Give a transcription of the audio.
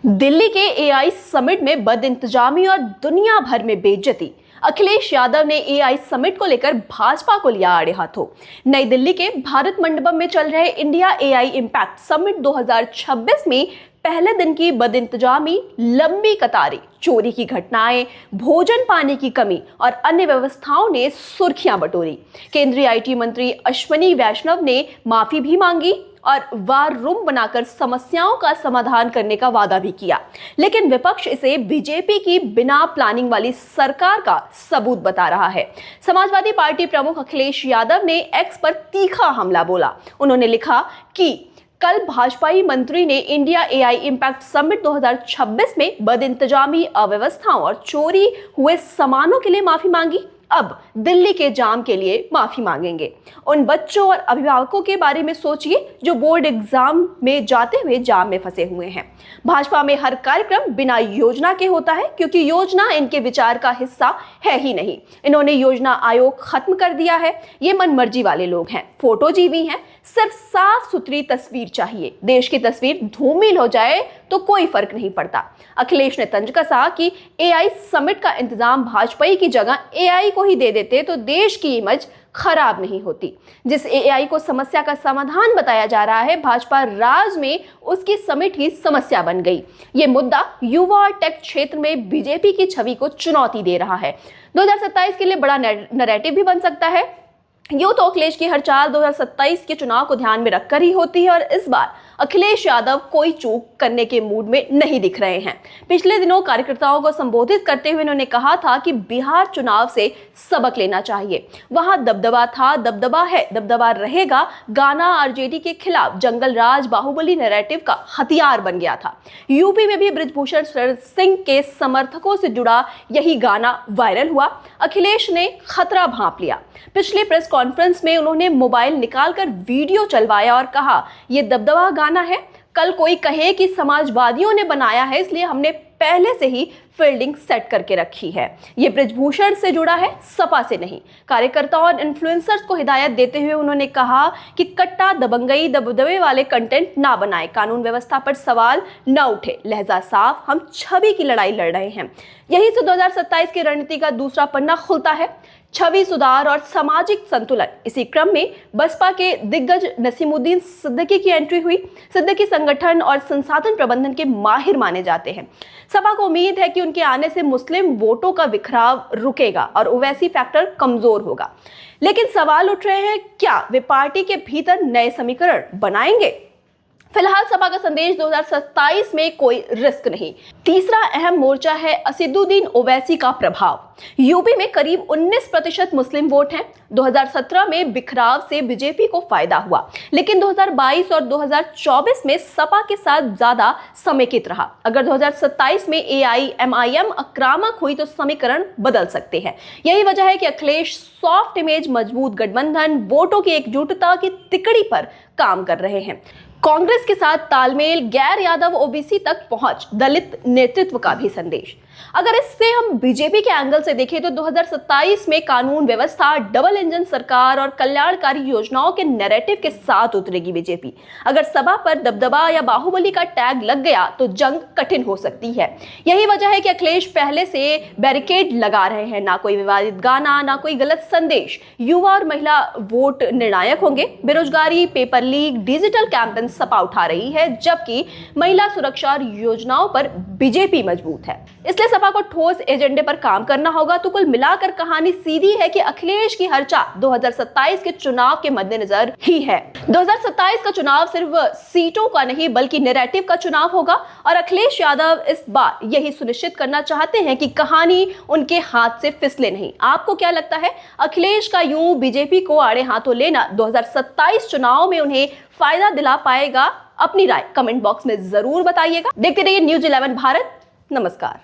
दिल्ली के AI summit में बदइंतजामी और दुनिया भर में बेइज्जती। अखिलेश यादव ने एआई समिट को लेकर भाजपा को लिया आड़े हाथों। नई दिल्ली के भारत मंडपम में चल रहे इंडिया एआई इम्पैक्ट समिट 2026 में पहले दिन की बदइंतजामी, लंबी कतारें, चोरी की घटनाएं, भोजन पानी की कमी और अन्य व्यवस्थाओं ने सुर्खियां बटोरी। केंद्रीय आईटी मंत्री अश्विनी वैष्णव ने माफी भी मांगी और वार रूम बनाकर समस्याओं का समाधान करने का वादा भी किया, लेकिन विपक्ष इसे बीजेपी की बिना प्लानिंग वाली सरकार का सबूत बता रहा है। समाजवादी पार्टी प्रमुख अखिलेश यादव ने एक्स पर तीखा हमला बोला। उन्होंने लिखा कि कल भाजपाई मंत्री ने इंडिया एआई इम्पैक्ट समिट 2026 में बदइंतजामी, अव्यवस्थाओं और चोरी हुए सामानों के लिए माफी मांगी। अब दिल्ली के जाम के लिए माफी मांगेंगे। उन बच्चों और अभिभावकों के बारे में सोचिए जो बोर्ड एग्जाम में जाते हुए जाम में फंसे हुए हैं। भाजपा में हर कार्यक्रम बिना योजना के होता है, क्योंकि योजना इनके विचार का हिस्सा है ही नहीं। इन्होंने योजना आयोग खत्म कर दिया है। ये मनमर्जी वाले लोग हैं, फोटोजीवी हैं। सिर्फ साफ सुथरी तस्वीर चाहिए। देश की तस्वीर धूमिल हो जाए तो कोई फर्क नहीं पड़ता। अखिलेश ने तंज कसा कि एआई समिट का इंतजाम भाजपा की जगह एआई को ही दे देते तो देश की इमेज खराब नहीं होती। जिस एआई को समस्या का समाधान बताया जा रहा है, भाजपा राज में उसकी समिट ही समस्या बन गई। ये मुद्दा युवा और टेक क्षेत्र में बीजेपी की छवि को चुनौती दे रहा है। 2027 के लिए बड़ा नैरेटिव भी बन सकता है। यूं तो अखिलेश की हर चाल 2027 के चुनाव को ध्यान में रखकर ही होती है और इस बार अखिलेश यादव कोई चूक करने के मूड में नहीं दिख रहे हैं। पिछले दिनों कार्यकर्ताओं को संबोधित करते हुए उन्होंने कहा था कि बिहार चुनाव से सबक लेना चाहिए। वहां दबदबा था, दबदबा है, दबदबा रहेगा। गाना आरजेडी के खिलाफ जंगल राज, बाहुबली नैरेटिव का हथियार बन गया था। यूपी में भी बृजभूषण शरण सिंह के समर्थकों से जुड़ा यही गाना वायरल हुआ। अखिलेश ने खतरा भांप लिया। पिछले प्रेस कॉन्फ्रेंस में उन्होंने मोबाइल निकालकर वीडियो चलवाया और कहा, ये दबदबा गाना है। कल कोई कहे कि समाजवादियों ने बनाया है, इसलिए हमने पहले से ही फील्डिंग सेट करके रखी है। ये बृजभूषण से जुड़ा है, सपा से नहीं। कार्यकर्ताओं और इन्फ्लुएंसर्स को हिदायत देते हुए उन्होंने कहा कि कट्टा, दबंगई, दबदबे वाले कंटेंट ना बनाएं, कानून व्यवस्था पर सवाल न उठे, लहजा साफ, हम छवि की लड़ाई लड़ रहे हैं। यही से 2027 की रणनीति का दूसरा पन्ना खुलता है, छवि सुधार और सामाजिक संतुलन। इसी क्रम में बसपा के दिग्गज नसीमुद्दीन सिद्दीकी की एंट्री हुई। सिद्दीकी संगठन और संसाधन प्रबंधन के माहिर माने जाते हैं। सपा को उम्मीद है कि उनके आने से मुस्लिम वोटों का बिखराव रुकेगा और ओवैसी फैक्टर कमजोर होगा। लेकिन सवाल उठ रहे हैं, क्या वे पार्टी के भीतर नए समीकरण बनाएंगे? फिलहाल सपा का संदेश 2027 में कोई रिस्क नहीं। तीसरा अहम मोर्चा है असदुद्दीन ओवैसी का प्रभाव। यूपी में करीब 19% मुस्लिम वोट हैं। 2017 में बिखराव से बीजेपी को फायदा हुआ, लेकिन 2022 और 2024 में सपा के साथ ज्यादा समेकित रहा। अगर 2027 में एआईएमआईएम आक्रामक हुई तो समीकरण बदल सकते हैं। यही वजह है कि अखिलेश सॉफ्ट इमेज, मजबूत गठबंधन, वोटों की एकजुटता की तिकड़ी पर काम कर रहे हैं। कांग्रेस के साथ तालमेल, गैर यादव ओबीसी तक पहुंच, दलित नेतृत्व का भी संदेश। अगर इससे हम बीजेपी के एंगल से देखें तो 2027 में कानून व्यवस्था, डबल इंजन सरकार और कल्याणकारी योजनाओं के नैरेटिव के साथ उतरेगी बीजेपी। अगर सभा पर दबदबा या बाहुबली का टैग लग गया तो जंग कठिन हो सकती है। यही वजह है कि अखिलेश पहले से बैरिकेड लगा रहे हैं। ना कोई विवादित गाना, ना कोई गलत संदेश। युवा और महिला वोट निर्णायक होंगे। बेरोजगारी, paper leak, digital campaign Sapa उठा रही है, जबकि महिला सुरक्षा योजनाओं पर बीजेपी मजबूत है। इसलिए सपा को ठोस एजेंडे पर काम करना होगा। तो कुल मिलाकर कहानी सीधी है कि अखिलेश की हर चाल 2027 के चुनाव के मद्देनजर ही है। 2027 का चुनाव सिर्फ सीटों का नहीं बल्कि नैरेटिव का चुनाव होगा और अखिलेश यादव इस बार यही सुनिश्चित करना चाहते हैं कि कहानी उनके हाथ से फिसले नहीं। आपको क्या लगता है, अखिलेश का यूं बीजेपी को आड़े हाथों लेना 2027 चुनाव में उन्हें फायदा दिला पाएगा? अपनी राय कमेंट बॉक्स में जरूर बताइएगा। देखते रहिए न्यूज़ 11 भारत। नमस्कार।